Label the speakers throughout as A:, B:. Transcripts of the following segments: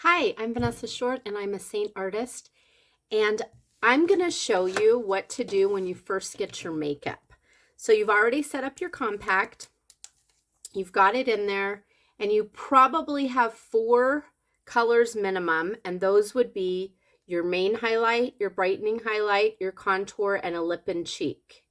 A: Hi, I'm Vanessa Short and I'm a Saint artist, and I'm going to show you what to do when you first get your makeup. So you've already set up your compact, you've got it in there, and you probably have 4 colors minimum, and those would be your main highlight, your brightening highlight, your contour, and a lip and cheek.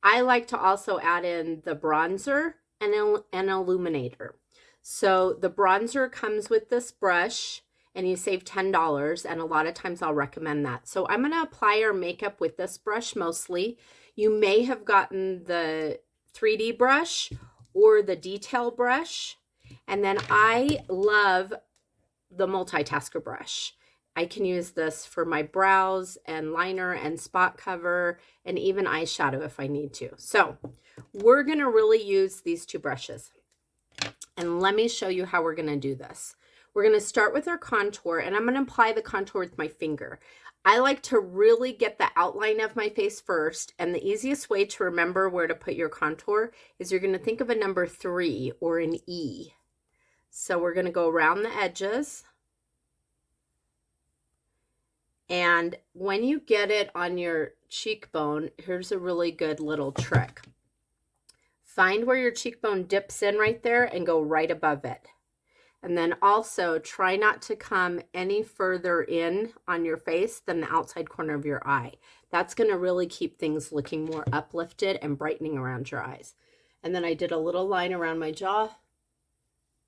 A: I like to also add in the bronzer and an illuminator. So the bronzer comes with this brush and you save $10, and a lot of times I'll recommend that. So I'm going to apply our makeup with this brush mostly. You may have gotten the 3D brush or the detail brush, and then I love the multitasker brush. I can use this for my brows and liner and spot cover and even eyeshadow if I need to. So we're going to really use these 2 brushes. And let me show you how we're going to do this. We're going to start with our contour, and I'm going to apply the contour with my finger. I like to really get the outline of my face first, and the easiest way to remember where to put your contour is you're going to think of a number 3 or an E. So we're going to go around the edges. And when you get it on your cheekbone, here's a really good little trick. Find where your cheekbone dips in right there and go right above it. And then also try not to come any further in on your face than the outside corner of your eye. That's going to really keep things looking more uplifted and brightening around your eyes. And then I did a little line around my jaw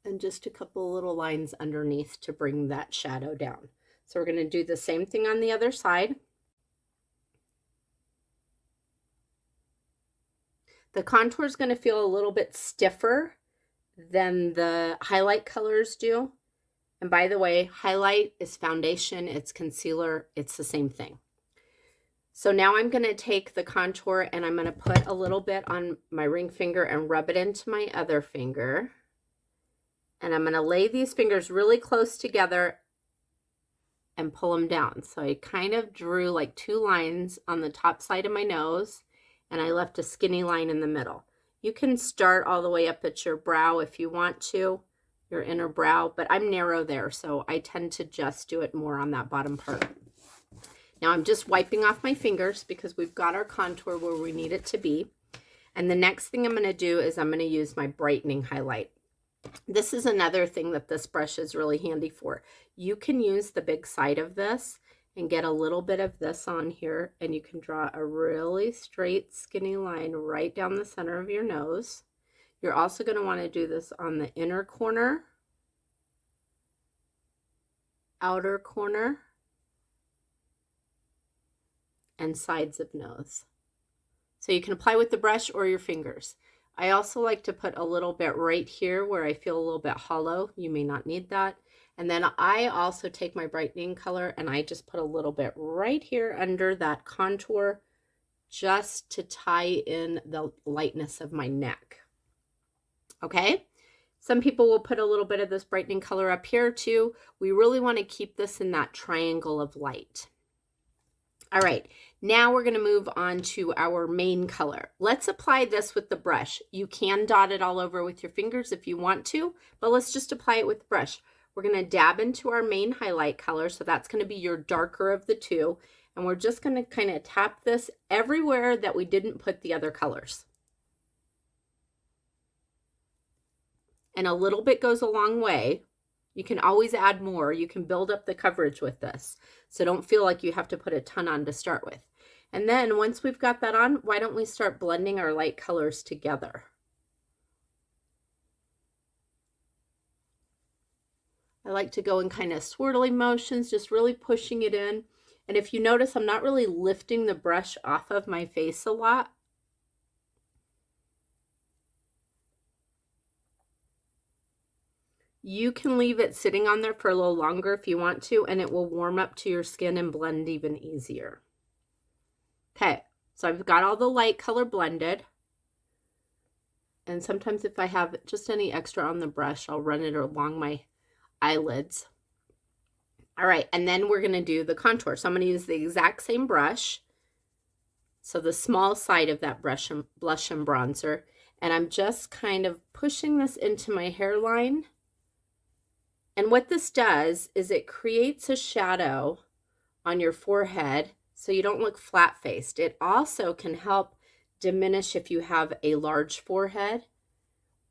A: and just a couple little lines underneath to bring that shadow down. So we're going to do the same thing on the other side. The contour is going to feel a little bit stiffer than the highlight colors do. And by the way, highlight is foundation, it's concealer, it's the same thing. So now I'm going to take the contour and I'm going to put a little bit on my ring finger and rub it into my other finger. And I'm going to lay these fingers really close together and pull them down. So I kind of drew like 2 lines on the top side of my nose, and I left a skinny line in the middle. You can start all the way up at your brow if you want to, your inner brow, but I'm narrow there, so I tend to just do it more on that bottom part. Now I'm just wiping off my fingers because we've got our contour where we need it to be. And the next thing I'm going to do is I'm going to use my brightening highlight. This is another thing that this brush is really handy for. You can use the big side of this and get a little bit of this on here, and you can draw a really straight skinny line right down the center of your nose. You're also going to want to do this on the inner corner, outer corner, and sides of nose. So you can apply with the brush or your fingers. I also like to put a little bit right here where I feel a little bit hollow. You may not need that. And then I also take my brightening color and I just put a little bit right here under that contour just to tie in the lightness of my neck. Okay? Some people will put a little bit of this brightening color up here too. We really want to keep this in that triangle of light. All right, now we're going to move on to our main color. Let's apply this with the brush. You can dot it all over with your fingers if you want to, but let's just apply it with the brush. We're going to dab into our main highlight color, so that's going to be your darker of the 2, and we're just going to kind of tap this everywhere that we didn't put the other colors. And a little bit goes a long way. You can always add more. You can build up the coverage with this. So don't feel like you have to put a ton on to start with. And then once we've got that on, why don't we start blending our light colors together? I like to go in kind of swirly motions, just really pushing it in. And if you notice, I'm not really lifting the brush off of my face a lot. You can leave it sitting on there for a little longer if you want to, and it will warm up to your skin and blend even easier. Okay, so I've got all the light color blended. And sometimes if I have just any extra on the brush, I'll run it along my eyelids. All right, and then we're going to do the contour. So I'm going to use the exact same brush. So the small side of that blush and bronzer. And I'm just kind of pushing this into my hairline And what this does is it creates a shadow on your forehead so you don't look flat-faced. It also can help diminish if you have a large forehead,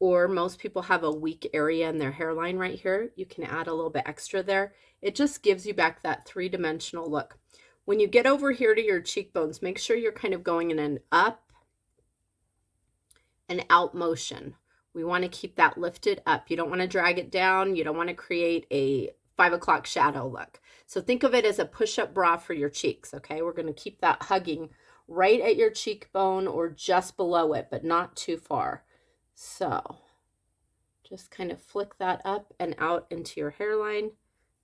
A: or most people have a weak area in their hairline right here. You can add a little bit extra there. It just gives you back that three-dimensional look. When you get over here to your cheekbones, make sure you're kind of going in an up and out motion. We want to keep that lifted up. You don't want to drag it down. You don't want to create a 5 o'clock shadow look. So think of it as a push-up bra for your cheeks, okay? We're going to keep that hugging right at your cheekbone or just below it, but not too far. So just kind of flick that up and out into your hairline.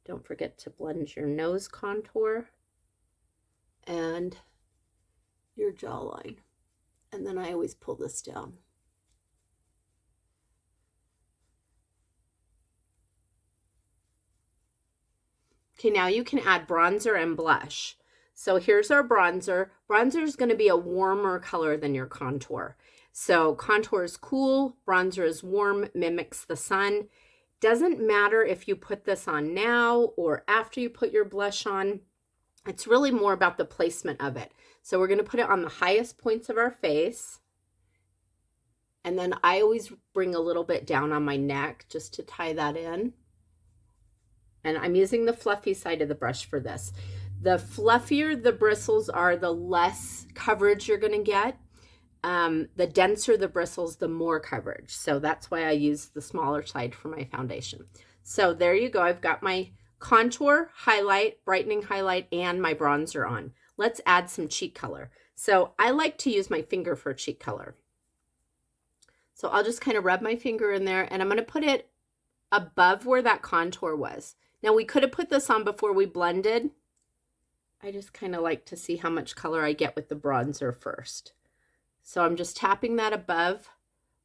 A: Don't forget to blend your nose contour and your jawline. And then I always pull this down. Okay, now you can add bronzer and blush. So here's our bronzer. Bronzer is going to be a warmer color than your contour. So contour is cool, bronzer is warm, mimics the sun. Doesn't matter if you put this on now or after you put your blush on. It's really more about the placement of it. So we're going to put it on the highest points of our face. And then I always bring a little bit down on my neck just to tie that in. And I'm using the fluffy side of the brush for this. The fluffier the bristles are, the less coverage you're going to get. The denser the bristles, the more coverage. So that's why I use the smaller side for my foundation. So there you go. I've got my contour, highlight, brightening highlight, and my bronzer on. Let's add some cheek color. So I like to use my finger for cheek color. So I'll just kind of rub my finger in there, and I'm going to put it above where that contour was. Now we could have put this on before we blended. I just kind of like to see how much color I get with the bronzer first. So I'm just tapping that above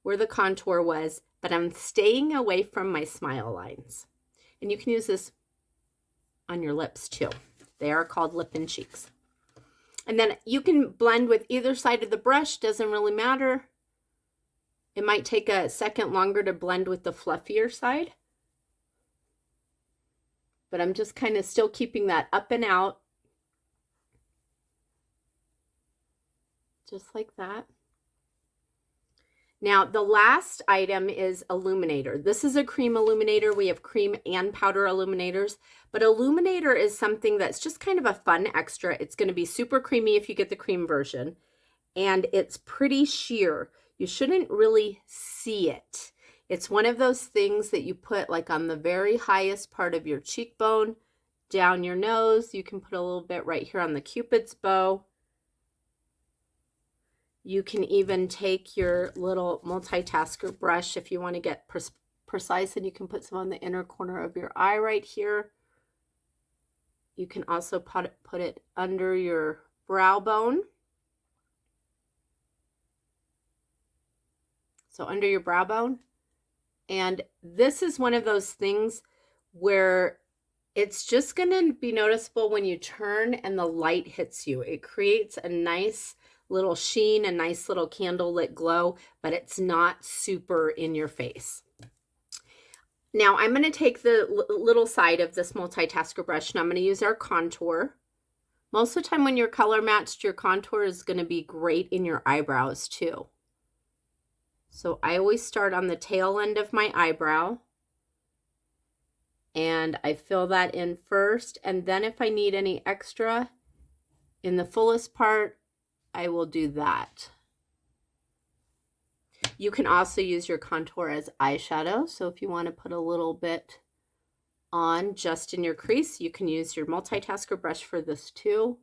A: where the contour was, but I'm staying away from my smile lines. And you can use this on your lips too. They are called lip and cheeks. And then you can blend with either side of the brush, doesn't really matter. It might take a second longer to blend with the fluffier side. But I'm just kind of still keeping that up and out. Just like that. Now, the last item is illuminator. This is a cream illuminator. We have cream and powder illuminators, but illuminator is something that's just kind of a fun extra. It's going to be super creamy if you get the cream version, and it's pretty sheer. You shouldn't really see it. It's one of those things that you put like on the very highest part of your cheekbone, down your nose. You can put a little bit right here on the Cupid's bow. You can even take your little multitasker brush if you want to get precise, and you can put some on the inner corner of your eye right here. You can also put it under your brow bone. So under your brow bone. And this is one of those things where it's just going to be noticeable when you turn and the light hits you. It creates a nice little sheen, a nice little candlelit glow, but it's not super in your face. Now I'm going to take the little side of this multitasker brush and I'm going to use our contour. Most of the time when you're color matched, your contour is going to be great in your eyebrows too. So I always start on the tail end of my eyebrow and I fill that in first, and then if I need any extra in the fullest part, I will do that. You can also use your contour as eyeshadow. So if you want to put a little bit on just in your crease, you can use your multitasker brush for this too.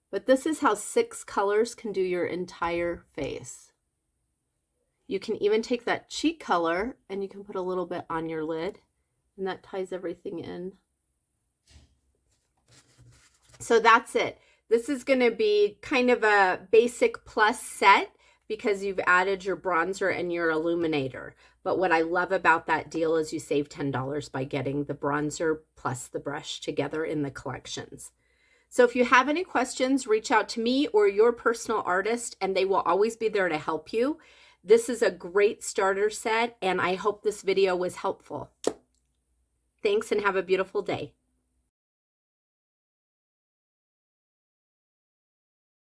A: But this is how 6 colors can do your entire face. You can even take that cheek color and you can put a little bit on your lid, and that ties everything in. So that's it. This is going to be kind of a basic plus set because you've added your bronzer and your illuminator. But what I love about that deal is you save $10 by getting the bronzer plus the brush together in the collections. So if you have any questions, reach out to me or your personal artist, and they will always be there to help you. This is a great starter set, and I hope this video was helpful. Thanks and have a beautiful day.